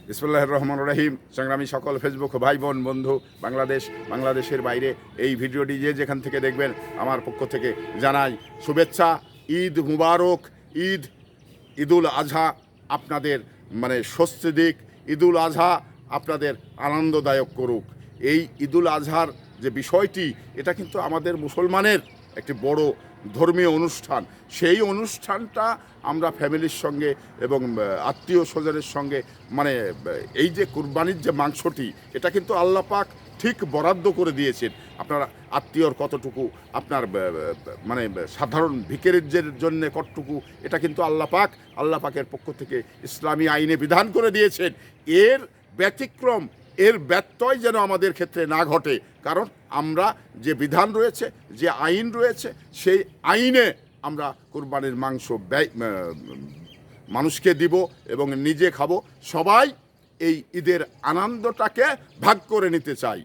বিসমিল্লাহির রহমানির রহিম। সংগ্রামী সকল ফেসবুক ভাই বোন বন্ধু, বাংলাদেশের বাইরে এই ভিডিওটি যে যেখান থেকে দেখবেন আমার পক্ষ থেকে জানাই শুভেচ্ছা। ঈদ মুবারক। ঈদুল আজহা আপনাদের স্বস্তি দিক। ঈদুল আজহা আপনাদের আনন্দদায়ক করুক। এই ঈদুল আজহার যে বিষয়টি, এটা কিন্তু আমাদের মুসলমানের একটি বড় ধর্মীয় অনুষ্ঠান। সেই অনুষ্ঠানটা আমরা ফ্যামিলির সঙ্গে এবং আত্মীয় স্বজনের সঙ্গে এই যে কুরবানির যে মাংসটি, এটা কিন্তু আল্লাহ পাক ঠিক বরাদ্দ করে দিয়েছেন। আপনার আত্মীয়র কতটুকু, আপনার সাধারণ ভিখারিদের জন্য কতটুকু, এটা কিন্তু আল্লাহ পাকের পক্ষ থেকে ইসলামী আইনে বিধান করে দিয়েছেন। এর ব্যতিক্রম, এর ব্যত্যয় যেন আমাদের ক্ষেত্রে না ঘটে। কারণ আমরা যে বিধান রয়েছে, যে আইন রয়েছে, সেই আইনে আমরা কুরবানির মাংস মানুষকে দিব এবং নিজে খাবো। সবাই এই ঈদের আনন্দটাকে ভাগ করে নিতে চাই।